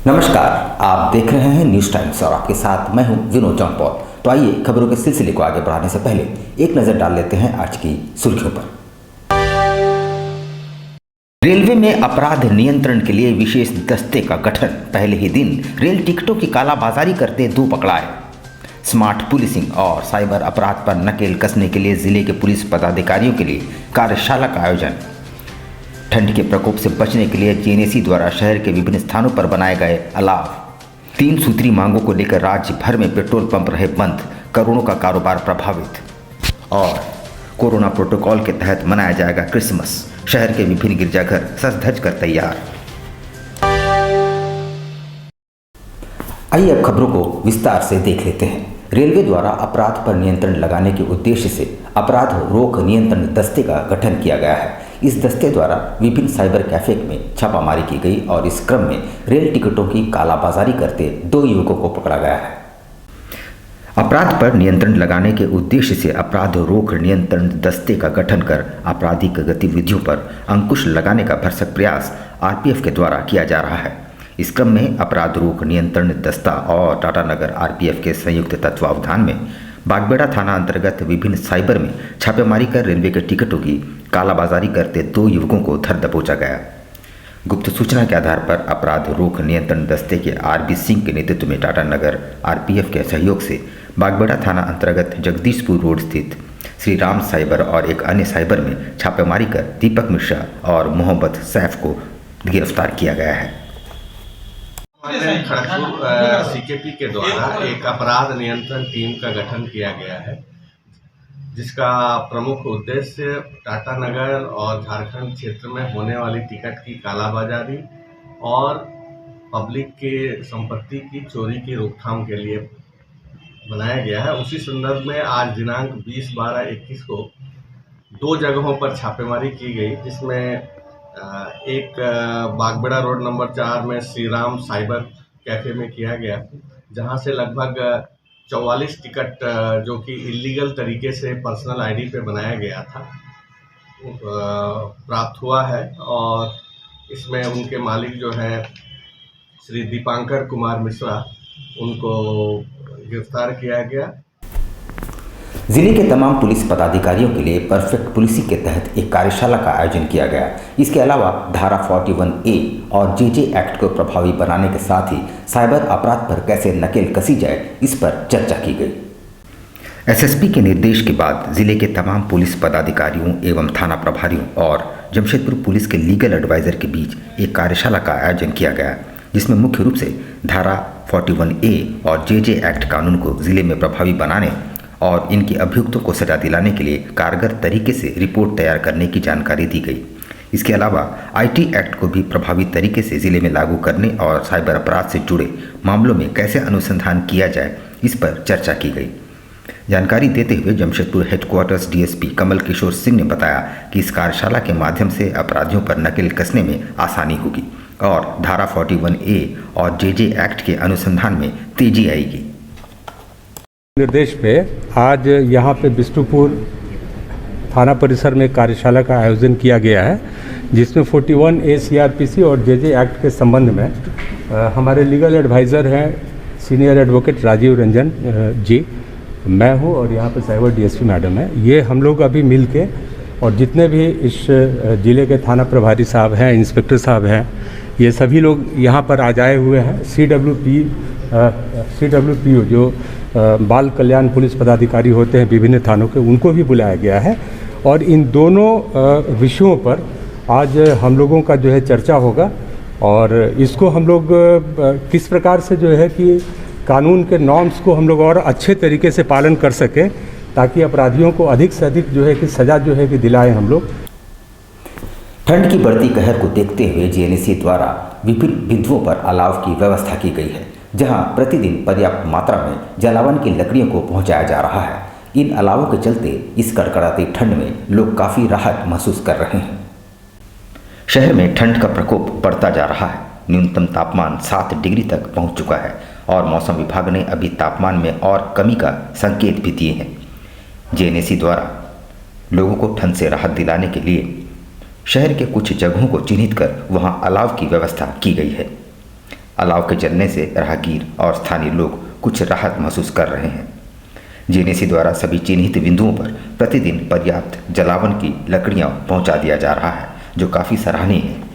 नमस्कार, आप देख रहे हैं न्यूज़ टाइम्स और आपके साथ मैं हूं विनोद जौनपौल। तो आइए खबरों के सिलसिले को आगे बढ़ाने से पहले एक नज़र डाल लेते हैं आज की सुर्खियों पर। रेलवे में अपराध नियंत्रण के लिए विशेष दस्ते का गठन। पहले ही दिन रेल टिकटों की कालाबाजारी करते 2 पकड़ाए। स्मार्ट पुलिसिंग और साइबर अपराध पर नकेल कसने के लिए जिले के पुलिस पदाधिकारियों के लिए कार्यशाला का आयोजन। ठंड के प्रकोप से बचने के लिए जेएनएसी द्वारा शहर के विभिन्न स्थानों पर बनाए गए अलाव। 3 सूत्री मांगों को लेकर राज्य भर में पेट्रोल पंप रहे बंद, करोड़ों का कारोबार प्रभावित। और कोरोना प्रोटोकॉल के तहत मनाया जाएगा क्रिसमस। शहर के विभिन्न गिरजाघर सज धज कर तैयार। आइए अब खबरों को विस्तार से देख लेते हैं। रेलवे द्वारा अपराध पर नियंत्रण लगाने के उद्देश्य से अपराध रोक नियंत्रण दस्ते का गठन किया गया है। इस दस्ते द्वारा विभिन्न साइबर कैफे में छापामारी की गई और इस क्रम में रेल टिकटों की कालाबाजारी करते 2 युवकों को पकड़ा गया है। अपराध पर नियंत्रण लगाने के उद्देश्य से अपराध रोक नियंत्रण दस्ते का गठन कर आपराधिक गतिविधियों पर अंकुश लगाने का भरसक प्रयास आरपीएफ के द्वारा किया जा रहा है। इस क्रम में अपराध रोक नियंत्रण दस्ता और टाटानगर आरपीएफ के संयुक्त तत्वावधान में बागबेड़ा थाना अंतर्गत विभिन्न साइबर में छापेमारी कर रेलवे के टिकटों की कालाबाजारी करते 2 युवकों को धर दबोचा गया। गुप्त सूचना के आधार पर अपराध रोक नियंत्रण दस्ते के आरबी सिंह के नेतृत्व में टाटानगर आरपीएफ के सहयोग से बागबेड़ा थाना अंतर्गत जगदीशपुर रोड स्थित श्री राम साइबर और एक अन्य साइबर में छापेमारी कर दीपक मिश्रा और मोहम्मद सैफ को गिरफ्तार किया गया है। खड़गपुर सीकेपी के द्वारा एक अपराध नियंत्रण टीम का गठन किया गया है, जिसका प्रमुख उद्देश्य टाटानगर और झारखंड क्षेत्र में होने वाली टिकट की कालाबाजारी और पब्लिक के संपत्ति की चोरी की रोकथाम के लिए बनाया गया है। उसी संदर्भ में आज दिनांक 20/12/21 को 2 जगहों पर छापेमारी की गई, जिसमें एक बागबेड़ा रोड नंबर 4 में श्री राम साइबर कैफ़े में किया गया, जहां से लगभग 44 टिकट जो कि इलीगल तरीके से पर्सनल आईडी पे बनाया गया था प्राप्त हुआ है। और इसमें उनके मालिक जो हैं श्री दीपांकर कुमार मिश्रा, उनको गिरफ्तार किया गया। जिले के तमाम पुलिस पदाधिकारियों के लिए परफेक्ट पुलिसिंग के तहत एक कार्यशाला का आयोजन किया गया। इसके अलावा धारा 41A और जेजे एक्ट को प्रभावी बनाने के साथ ही साइबर अपराध पर कैसे नकेल कसी जाए, इस पर चर्चा की गई। एसएसपी के निर्देश के बाद जिले के तमाम पुलिस पदाधिकारियों एवं थाना प्रभारियों और जमशेदपुर पुलिस के लीगल एडवाइजर के बीच एक कार्यशाला का आयोजन किया गया, जिसमें मुख्य रूप से धारा 41A और जेजे एक्ट कानून को जिले में प्रभावी बनाने और इनके अभियुक्तों को सजा दिलाने के लिए कारगर तरीके से रिपोर्ट तैयार करने की जानकारी दी गई। इसके अलावा आईटी एक्ट को भी प्रभावी तरीके से जिले में लागू करने और साइबर अपराध से जुड़े मामलों में कैसे अनुसंधान किया जाए, इस पर चर्चा की गई। जानकारी देते हुए जमशेदपुर हेडक्वार्टर्स डीएसपी कमल किशोर सिंह ने बताया कि इस कार्यशाला के माध्यम से अपराधियों पर नकेल कसने में आसानी होगी और धारा 41A और जेजे एक्ट के अनुसंधान में तेजी आएगी। निर्देश पे आज यहाँ पे बिष्टुपुर थाना परिसर में कार्यशाला का आयोजन किया गया है, जिसमें 41A CRPC और जेजे एक्ट के संबंध में हमारे लीगल एडवाइज़र हैं सीनियर एडवोकेट राजीव रंजन जी, मैं हूँ और यहाँ पे साइबर डीएसपी मैडम है। ये हम लोग अभी मिल के और जितने भी इस ज़िले के थाना प्रभारी साहब हैं, इंस्पेक्टर साहब हैं, ये सभी लोग यहाँ पर आज आए हुए हैं। CWPO जो बाल कल्याण पुलिस पदाधिकारी होते हैं विभिन्न थानों के, उनको भी बुलाया गया है और इन दोनों विषयों पर आज हम लोगों का जो है चर्चा होगा और इसको हम लोग किस प्रकार से जो है कि कानून के नॉर्म्स को हम लोग और अच्छे तरीके से पालन कर सकें, ताकि अपराधियों को अधिक से अधिक जो है कि सज़ा जो है कि दिलाएं हम लोग। ठंड की बढ़ती कहर को देखते हुए जेएनएसी द्वारा विभिन्न बिंदुओं पर अलाव की व्यवस्था की गई है, जहां प्रतिदिन पर्याप्त मात्रा में जलावन की लकड़ियों को पहुंचाया जा रहा है। इन अलावों के चलते इस कड़कड़ाती ठंड में लोग काफ़ी राहत महसूस कर रहे हैं। शहर में ठंड का प्रकोप बढ़ता जा रहा है। न्यूनतम तापमान 7 डिग्री तक पहुंच चुका है और मौसम विभाग ने अभी तापमान में और कमी का संकेत भी दिए हैं। जेएनएसी द्वारा लोगों को ठंड से राहत दिलाने के लिए शहर के कुछ जगहों को चिन्हित कर वहां अलाव की व्यवस्था की गई है। अलाव के जलने से राहगीर और स्थानीय लोग कुछ राहत महसूस कर रहे हैं। जेनेसी द्वारा सभी चिन्हित बिंदुओं पर प्रतिदिन पर्याप्त जलावन की लकड़ियां पहुंचा दिया जा रहा है, जो काफ़ी सराहनीय है।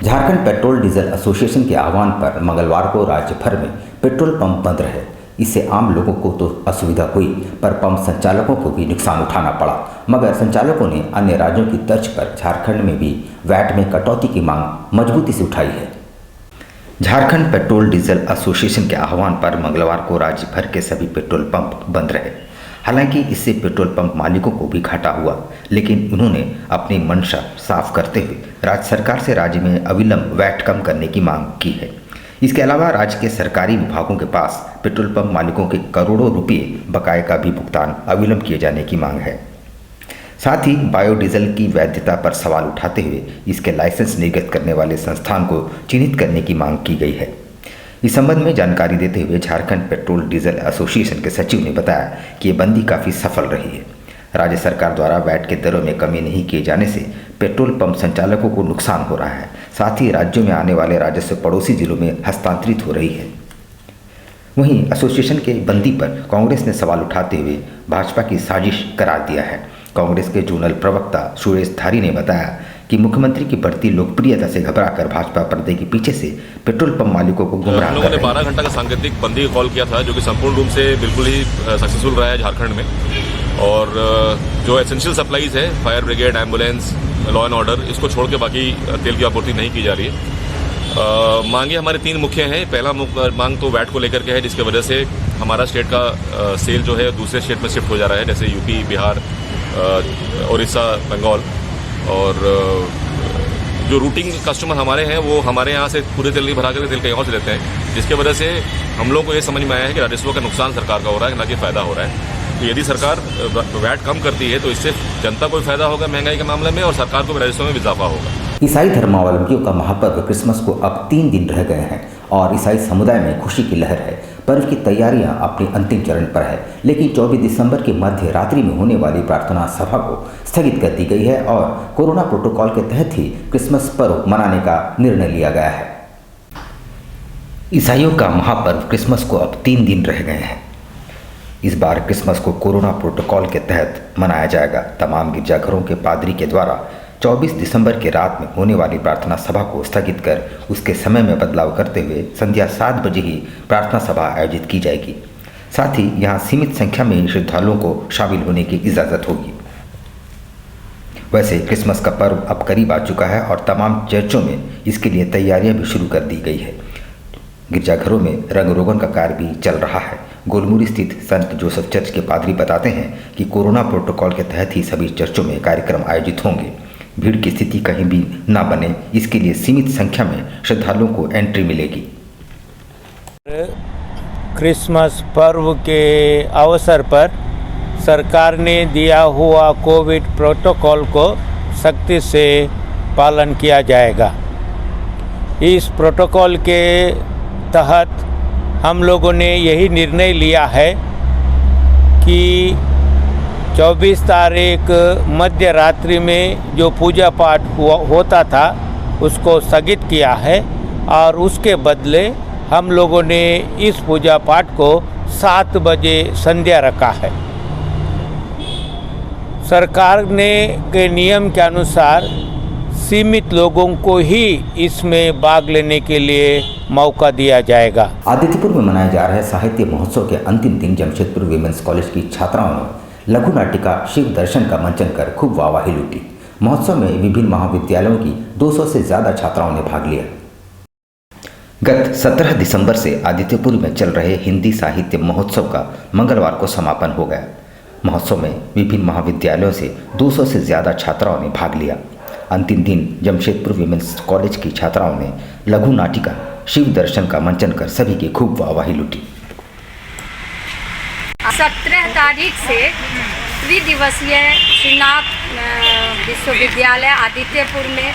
झारखंड पेट्रोल डीजल एसोसिएशन के आह्वान पर मंगलवार को राज्य भर में पेट्रोल पंप बंद रहे। इससे आम लोगों को तो असुविधा हुई, पर पंप संचालकों को भी नुकसान उठाना पड़ा। मगर संचालकों ने अन्य राज्यों की तर्ज पर झारखंड में भी वैट में कटौती की मांग मजबूती से उठाई है। झारखंड पेट्रोल डीजल एसोसिएशन के आह्वान पर मंगलवार को राज्य भर के सभी पेट्रोल पंप बंद रहे। हालांकि इससे पेट्रोल पंप मालिकों को भी घाटा हुआ, लेकिन उन्होंने अपनी मंशा साफ करते हुए राज्य सरकार से राज्य में अविलंब वैट कम करने की मांग की है। इसके अलावा राज्य के सरकारी विभागों के पास पेट्रोल पंप मालिकों के करोड़ों रुपये बकाये का भी भुगतान अविलंब किए जाने की मांग है। साथ ही बायोडीजल की वैधता पर सवाल उठाते हुए इसके लाइसेंस निर्गत करने वाले संस्थान को चिन्हित करने की मांग की गई है। इस संबंध में जानकारी देते हुए झारखंड पेट्रोल डीजल एसोसिएशन के सचिव ने बताया कि ये बंदी काफ़ी सफल रही है। राज्य सरकार द्वारा वैट के दरों में कमी नहीं किए जाने से पेट्रोल पंप संचालकों को नुकसान हो रहा है। साथ ही राज्यों में आने वाले राजस्व पड़ोसी जिलों में हस्तांतरित हो रही है। वहीं एसोसिएशन के बंदी पर कांग्रेस ने सवाल उठाते हुए भाजपा की साजिश करार दिया है। कांग्रेस के जोनल प्रवक्ता सुरेश धारी ने बताया कि मुख्यमंत्री की बढ़ती लोकप्रियता से घबराकर भाजपा पर्दे के पीछे से पेट्रोल पंप मालिकों को गुमराह कर रही है। लोगों ने 12 घंटा का सांकेतिक बंदी कॉल किया था, जो कि संपूर्ण रूप से बिल्कुल ही सक्सेसफुल रहा है झारखंड में। और जो एसेंशियल सप्लाईज है, fire brigade, ambulance, law and order, इसको छोड़ के बाकी तेल की आपूर्ति नहीं की जा रही है। मांगे हमारे 3 मुख्य हैं। पहला मांग तो वैट को लेकर के है, जिसके वजह से हमारा स्टेट का सेल जो है दूसरे स्टेट में शिफ्ट हो जा रहा है, जैसे यूपी, बिहार, उड़ीसा, बंगाल। और जो रूटिंग कस्टमर हमारे हैं वो हमारे यहाँ से पूरे तेल नहीं भरा कर तेल कहीं और से लेते हैं, जिसके वजह से हम लोग को ये समझ में आया है कि राजस्व का नुकसान सरकार का हो रहा है, ना कि फ़ायदा हो रहा है। तो यदि सरकार वैट कम करती है तो इससे जनता को भी फायदा होगा महंगाई के मामले में, और सरकार को भी राजस्व में इजाफा होगा। ईसाई धर्मावलंबियों का महापर्व क्रिसमस को अब 3 दिन रह गए हैं और ईसाई समुदाय में खुशी की लहर है। पर्व की तैयारियां अपने अंतिम चरण पर है, लेकिन 24 दिसंबर की मध्य रात्रि में होने वाली प्रार्थना सभा को स्थगित कर दी गई है और कोरोना प्रोटोकॉल के तहत ही क्रिसमस पर्व मनाने का निर्णय लिया गया है। ईसाइयों का महापर्व क्रिसमस को अब 3 दिन रह गए हैं। इस बार क्रिसमस को कोरोना प्रोटोकॉल के तहत मनाया जाएगा। तमाम गिरजाघरों के पादरी के द्वारा 24 दिसंबर की रात में होने वाली प्रार्थना सभा को स्थगित कर उसके समय में बदलाव करते हुए संध्या 7 बजे ही प्रार्थना सभा आयोजित की जाएगी। साथ ही यहाँ सीमित संख्या में श्रद्धालुओं को शामिल होने की इजाज़त होगी। वैसे क्रिसमस का पर्व अब करीब आ चुका है और तमाम चर्चों में इसके लिए तैयारियां भी शुरू कर दी गई है। गिरजाघरों में रंग रोगन का कार्य भी चल रहा है। गोलमुरी स्थित संत जोसेफ चर्च के पादरी बताते हैं कि कोरोना प्रोटोकॉल के तहत ही सभी चर्चों में कार्यक्रम आयोजित होंगे। भीड़ की स्थिति कहीं भी ना बने, इसके लिए सीमित संख्या में श्रद्धालुओं को एंट्री मिलेगी। क्रिसमस पर्व के अवसर पर सरकार ने दिया हुआ कोविड प्रोटोकॉल को सख्ती से पालन किया जाएगा। इस प्रोटोकॉल के तहत हम लोगों ने यही निर्णय लिया है कि 24 तारीख मध्य रात्रि में जो पूजा पाठ होता था उसको स्थगित किया है और उसके बदले हम लोगों ने इस पूजा पाठ को 7 बजे संध्या रखा है। सरकार ने के नियम के अनुसार सीमित लोगों को ही इसमें भाग लेने के लिए मौका दिया जाएगा। आदित्यपुर में मनाए जा रहे साहित्य महोत्सव के अंतिम दिन जमशेदपुर विमेंस कॉलेज की छात्राओं ने लघु नाटिका शिव दर्शन का मंचन कर खूब वाहवाही लूटी। महोत्सव में विभिन्न महाविद्यालयों की 200 से ज्यादा छात्राओं ने भाग लिया। गत 17 दिसंबर से आदित्यपुर में चल रहे हिंदी साहित्य महोत्सव का मंगलवार को समापन हो गया। महोत्सव में विभिन्न महाविद्यालयों से 200 से ज्यादा छात्राओं ने भाग लिया। अंतिम दिन जमशेदपुर विमेंस कॉलेज की छात्राओं ने लघु नाटिका शिव दर्शन का मंचन कर सभी की खूब वाहवाही लूटी। 17 तारीख से त्रिदिवसीय श्रीनाथ विश्वविद्यालय आदित्यपुर में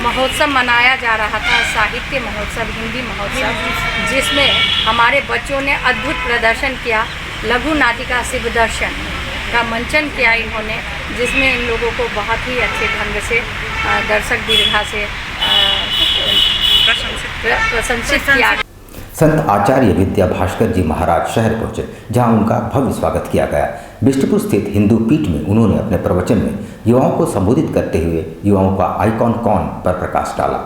महोत्सव मनाया जा रहा था, साहित्य महोत्सव, हिंदी महोत्सव, जिसमें हमारे बच्चों ने अद्भुत प्रदर्शन किया। लघु नाटिका शिव दर्शन का मंचन किया इन्होंने, जिसमें इन लोगों को बहुत ही अच्छे ढंग से दर्शक दीर्घा से प्रशंसित किया। संत आचार्य विद्या भास्कर जी महाराज शहर पहुंचे, जहां उनका भव्य स्वागत किया गया। बिष्टुपुर स्थित हिंदू पीठ में उन्होंने अपने प्रवचन में युवाओं को संबोधित करते हुए युवाओं का आइकॉन कौन पर प्रकाश डाला।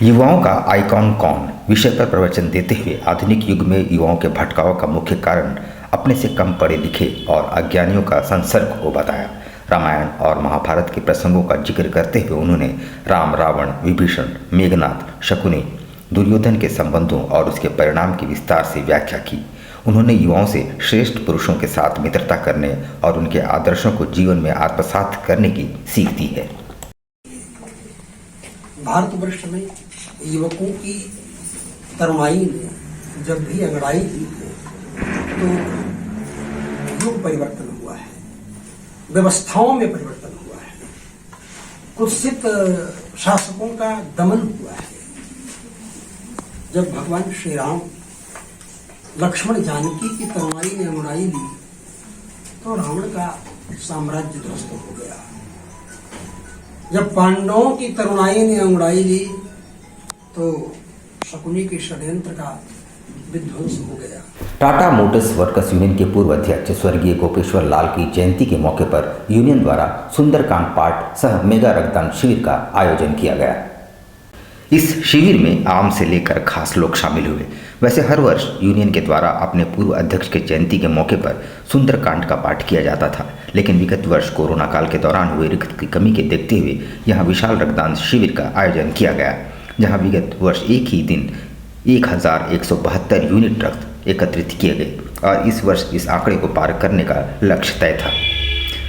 युवाओं का आइकॉन कौन विषय पर प्रवचन देते हुए आधुनिक युग में युवाओं के भटकाव का मुख्य कारण अपने से कम पढ़े लिखे और अज्ञानियों का संसर्ग को बताया। रामायण और महाभारत के प्रसंगों का जिक्र करते हुए उन्होंने राम, रावण, विभीषण, मेघनाद, शकुनी, दुर्योधन के संबंधों और उसके परिणाम की विस्तार से व्याख्या की। उन्होंने युवाओं से श्रेष्ठ पुरुषों के साथ मित्रता करने और उनके आदर्शों को जीवन में आत्मसात करने की सीख दी है। भारतवर्ष में युवकों की तरुणाई ने जब भी अंगड़ाई की तो युग परिवर्तन हुआ है, व्यवस्थाओं में परिवर्तन हुआ है, कुत्सित शासकों का दमन हुआ है। जब भगवान श्री राम लक्ष्मण जानकी की तरुणाई ने अंगड़ाई ली तो रावण का साम्राज्य ध्वस्त हो गया। जब पांडवों की तरुणाई ने अंगड़ाई ली तो शकुनी के षड्यंत्र का विध्वंस हो गया। टाटा मोटर्स वर्कर्स यूनियन के पूर्व अध्यक्ष स्वर्गीय गोपेश्वर लाल की जयंती के मौके पर यूनियन द्वारा सुंदरकांड पाठ सह मेगा रक्तदान शिविर का आयोजन किया गया। इस शिविर में आम से लेकर खास लोग शामिल हुए। वैसे हर वर्ष यूनियन के द्वारा अपने पूर्व अध्यक्ष के जयंती के मौके पर सुंदरकांड का पाठ किया जाता था, लेकिन विगत वर्ष कोरोना काल के दौरान हुए रक्त की कमी के देखते हुए यहाँ विशाल रक्तदान शिविर का आयोजन किया गया, जहाँ विगत वर्ष एक ही दिन 1172 यूनिट रक्त एकत्रित किए गए और इस वर्ष इस आंकड़े को पार करने का लक्ष्य तय था।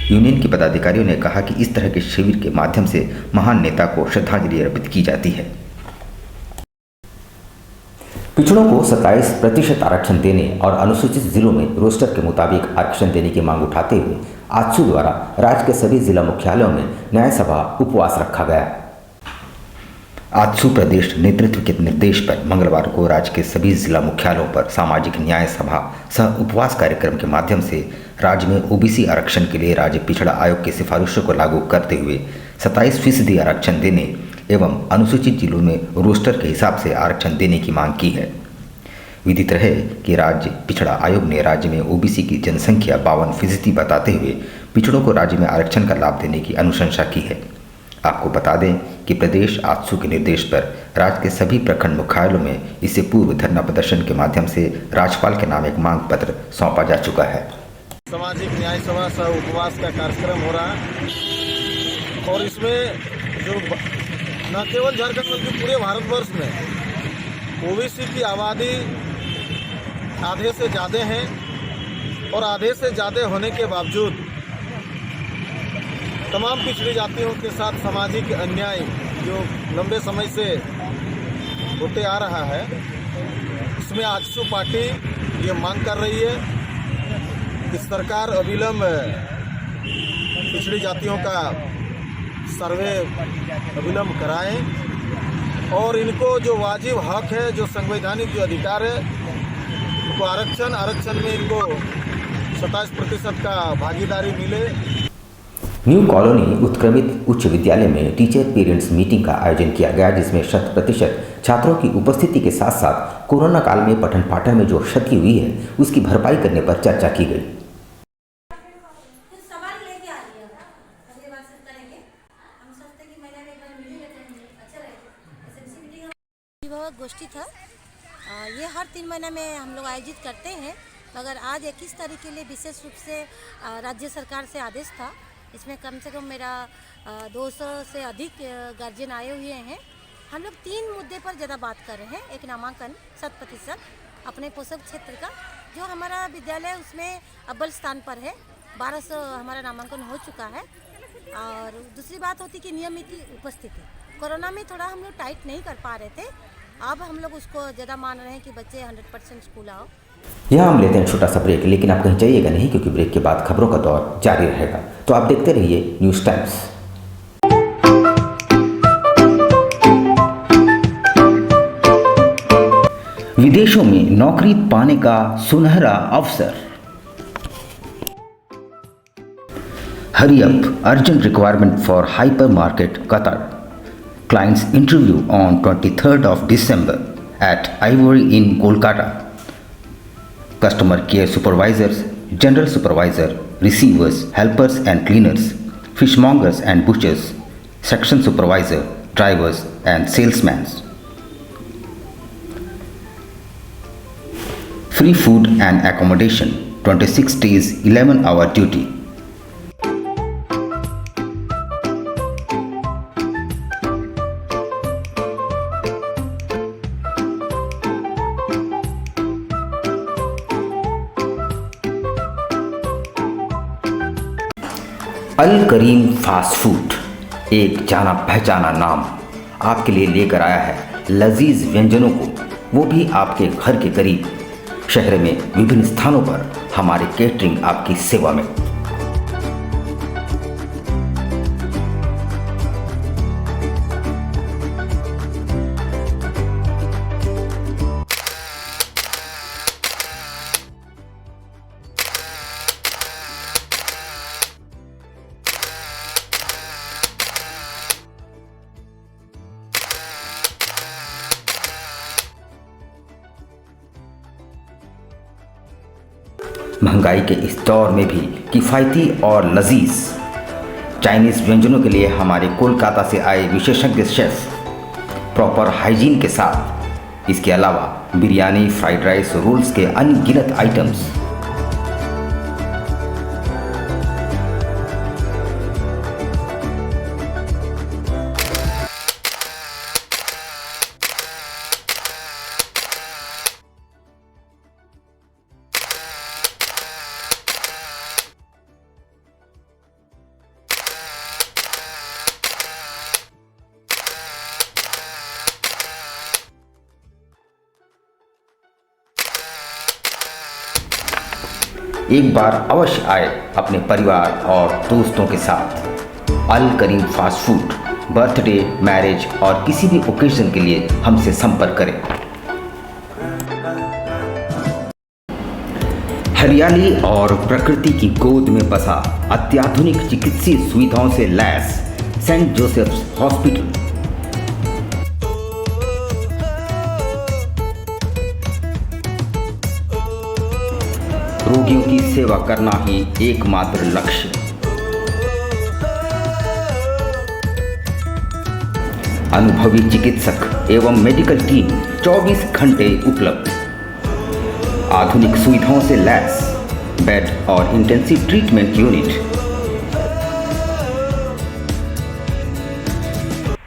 यूनियन के पदाधिकारियों ने कहा कि इस तरह के शिविर के माध्यम से महान नेता को श्रद्धांजलि अर्पित की जाती है। पिछड़ों को 27% आरक्षण देने और अनुसूचित जिलों में रोस्टर के मुताबिक आरक्षण देने की मांग उठाते हुए आजसू द्वारा राज्य के सभी जिला मुख्यालयों में न्याय सभा उपवास रखा गया। आजसू प्रदेश नेतृत्व के निर्देश पर मंगलवार को राज्य के सभी जिला मुख्यालयों पर सामाजिक न्याय सभा सह उपवास कार्यक्रम के माध्यम से राज्य में ओबीसी आरक्षण के लिए राज्य पिछड़ा आयोग की सिफारिशों को लागू करते हुए 27% आरक्षण देने एवं अनुसूचित जिलों में रोस्टर के हिसाब से आरक्षण देने की मांग की है। विदित रहे कि राज्य पिछड़ा आयोग ने राज्य में ओबीसी की जनसंख्या 52% बताते हुए पिछड़ों को राज्य में आरक्षण का लाभ देने की अनुशंसा की है। आपको बता दें कि प्रदेश आजसू के निर्देश पर राज्य के सभी प्रखंड मुख्यालयों में इससे पूर्व धरना प्रदर्शन के माध्यम से राज्यपाल के नाम एक मांग पत्र सौंपा जा चुका है। सामाजिक न्याय सभा सह उपवास का कार्यक्रम हो रहा है और इसमें जो न केवल झारखंड बल्कि पूरे भारतवर्ष में ओबीसी की आबादी आधे से ज़्यादा है और आधे से ज़्यादा होने के बावजूद तमाम पिछड़ी जातियों के साथ सामाजिक अन्याय जो लंबे समय से होते आ रहा है, इसमें आजसू पार्टी ये मांग कर रही है कि सरकार अविलंब पिछड़ी जातियों का सर्वे अविलंब कराएं और इनको जो वाजिब हक है, जो संवैधानिक जो अधिकार है, उनको आरक्षण में इनको 27% का भागीदारी मिले। न्यू कॉलोनी उत्क्रमित उच्च विद्यालय में टीचर पेरेंट्स मीटिंग का आयोजन किया गया, जिसमें 100% छात्रों की उपस्थिति के साथ साथ कोरोना काल में पठन पाठन में जो क्षति हुई है उसकी भरपाई करने पर चर्चा की गई। गोष्ठी था, ये हर 3 महीने में हम लोग आयोजित करते हैं, मगर आज 21 तारीख के लिए विशेष रूप से राज्य सरकार से आदेश था। इसमें कम से कम मेरा 200 से अधिक गार्जियन आए हुए हैं। हम लोग 3 मुद्दे पर ज़्यादा बात कर रहे हैं। एक नामांकन 100% अपने पोषक क्षेत्र का, जो हमारा विद्यालय उसमें अव्वल स्थान पर है, 1200 हमारा नामांकन हो चुका है। और दूसरी बात होती कि नियमित उपस्थिति, कोरोना में थोड़ा हम लोग टाइट नहीं कर पा रहे थे, अब हम लोग उसको ज़्यादा मान रहे हैं कि बच्चे 100% स्कूल आओ। यहाँ हम लेते हैं छोटा सा ब्रेक, लेकिन आप कहीं जाइएगा नहीं, क्योंकि ब्रेक के बाद खबरों का दौर जारी रहेगा। तो आप देखते रहिए न्यूज़ टाइम्स। विदेशों में नौकरी पाने का सुनहरा अवसर। Hurry up, urgent requirement for Hypermarket Qatar. Client's interview on 23rd of December at Ivory in Kolkata. Customer care supervisors, general supervisor, receivers, helpers and cleaners, fishmongers and butchers, section supervisor, drivers and salesmen. Free food and accommodation, 26 days, 11-hour duty. Al Karim fast food, एक जाना पहचाना नाम आपके लिए लेकर आया है लजीज व्यंजनों को, वो भी आपके घर के करीब। शहर में विभिन्न स्थानों पर हमारे केटरिंग आपकी सेवा में। महंगाई के इस दौर में भी किफ़ायती और लजीज चाइनीज़ व्यंजनों के लिए हमारे कोलकाता से आए विशेषज्ञ शेफ प्रॉपर हाइजीन के साथ, इसके अलावा बिरयानी, फ्राइड राइस, रोल्स के अनगिनत आइटम्स। एक बार अवश्य आए अपने परिवार और दोस्तों के साथ। अल करीम फास्ट फूड, बर्थडे, मैरिज और किसी भी ओकेजन के लिए हमसे संपर्क करें। हरियाली और प्रकृति की गोद में बसा अत्याधुनिक चिकित्सीय सुविधाओं से लैस सेंट जोसेफ्स हॉस्पिटल। रोगियों की सेवा करना ही एकमात्र लक्ष्य। अनुभवी चिकित्सक एवं मेडिकल टीम 24 घंटे उपलब्ध। आधुनिक सुविधाओं से लैस बेड और इंटेंसिव ट्रीटमेंट यूनिट।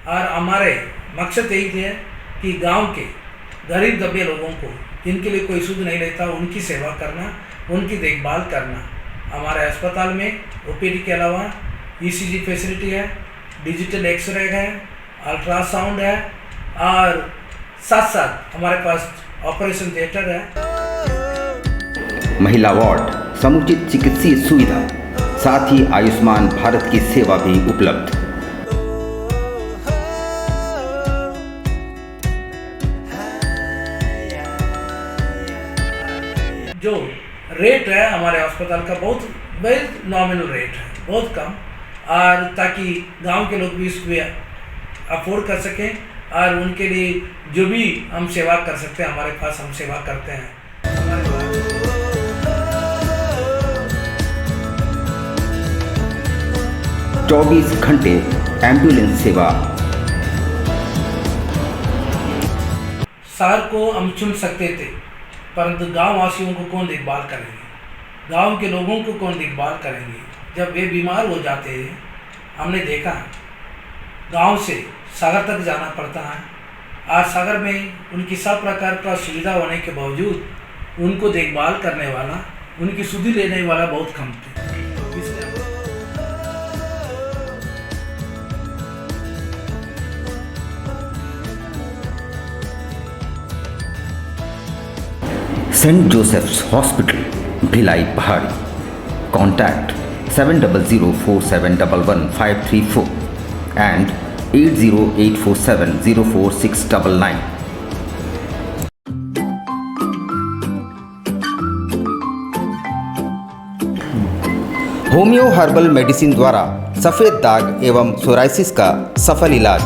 और हमारे मकसद यही है कि गांव के गरीब दबे लोगों को, जिनके लिए कोई सुध नहीं रहता, उनकी सेवा करना, उनकी देखभाल करना। हमारे अस्पताल में ओपीडी के अलावा ईसीजी फैसिलिटी है, डिजिटल एक्सरे है, अल्ट्रासाउंड है और साथ साथ हमारे पास ऑपरेशन थिएटर है। महिला वार्ड, समुचित चिकित्सीय सुविधा, साथ ही आयुष्मान भारत की सेवा भी उपलब्ध। जो रेट है हमारे अस्पताल का बहुत नॉमिनल रेट है, बहुत कम, और ताकि गांव के लोग भी इसको अफोर्ड कर सकें और उनके लिए जो भी हम सेवा कर सकते हैं हमारे पास हम सेवा करते हैं। 24 घंटे एम्बुलेंस सेवा। शहर को हम चुन सकते थे, परंतु गांव वासियों को कौन देखभाल करेंगे, गांव के लोगों को कौन देखभाल करेंगे जब वे बीमार हो जाते हैं। हमने देखा गांव से सागर तक जाना पड़ता है। आज सागर में उनकी सब प्रकार का सुविधा होने के बावजूद उनको देखभाल करने वाला, उनकी सुधि लेने वाला बहुत कम थे। Saint Joseph's hospital, Bhilai Pahadi. Contact 7047111534 and 8084704699। Homeo herbal medicine द्वारा सफ़ेद दाग एवं सोराइसिस का सफल इलाज।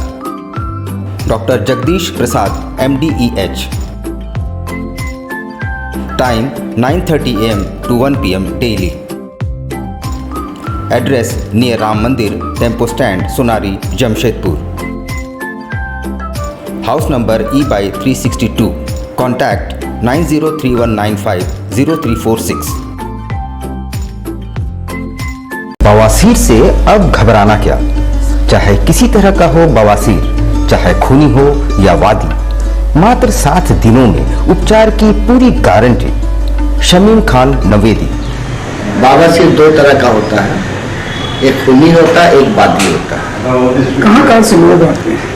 Doctor Jagdish Prasad MD/EH। Time 9:30 AM to 1 PM daily. Address near Ram Mandir, tempo stand, Sonari, Jamshedpur. House number E/362। Contact 9031950346। बवासीर से अब घबराना क्या, चाहे किसी तरह का हो बवासीर, चाहे खूनी हो या वादी, मात्र 7 दिनों में उपचार की पूरी गारंटी। शमीम खान नवेदी। बवासीर 2 तरह का होता है, एक खूनी होता है, एक वादी होता है। कहाँ से लोग आते हैं?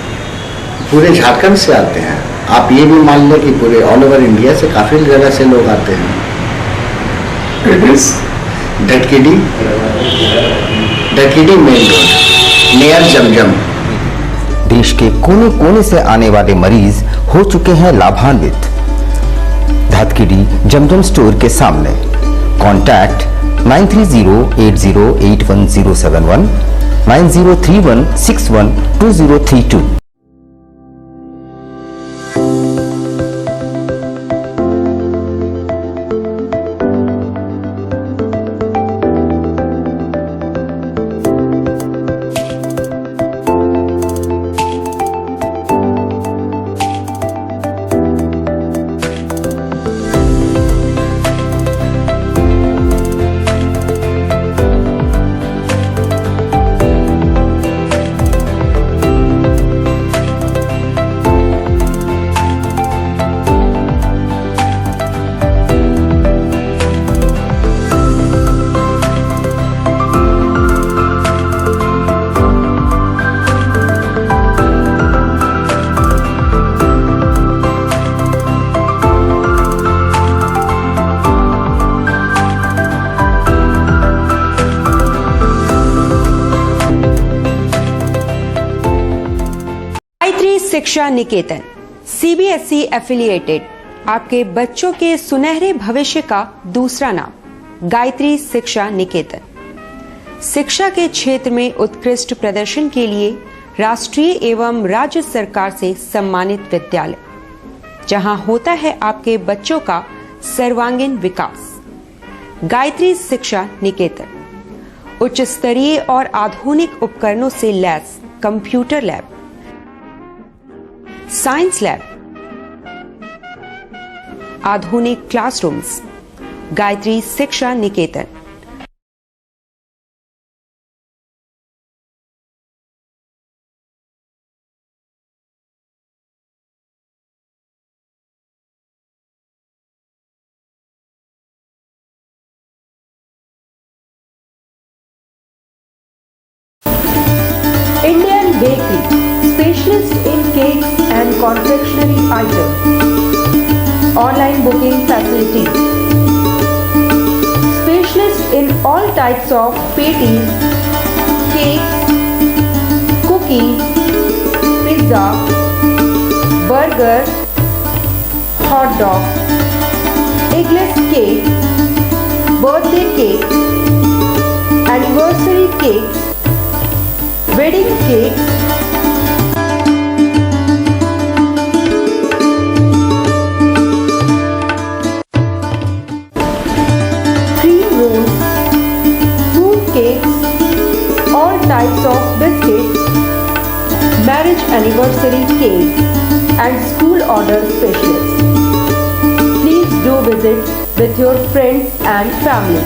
पूरे झारखंड से आते हैं। आप ये भी मान लें कि पूरे ऑल ओवर इंडिया से काफी जगह से लोग आते हैं। डटकीडी मेन रोड नियर जमजम। देश के कोने कोने से आने वाले मरीज हो चुके हैं लाभान्वित। धतकीडी जमजम स्टोर के सामने। कॉन्टैक्ट 9308081071 9031612032। शिक्षा निकेतन CBSE एफिलिएटेड आपके बच्चों के सुनहरे भविष्य का दूसरा नाम गायत्री शिक्षा निकेतन। शिक्षा के क्षेत्र में उत्कृष्ट प्रदर्शन के लिए राष्ट्रीय एवं राज्य सरकार से सम्मानित विद्यालय, जहां होता है आपके बच्चों का सर्वांगीण विकास। गायत्री शिक्षा निकेतन उच्च स्तरीय और आधुनिक उपकरणों से lace computer lab, science lab, आधुनिक क्लासरूम्स। गायत्री शिक्षा निकेतन। Indian Bakery, specialist in cakes and confectionery items. Online booking facilities. Specialist in all types of patties, cakes, cookies, pizza, burger, hot dog, eggless cake, birthday cake, anniversary cakes, wedding cakes, cream rolls, fruit cakes, all types of biscuits, marriage anniversary cakes, and school order specialists. Please do visit with your friends and family.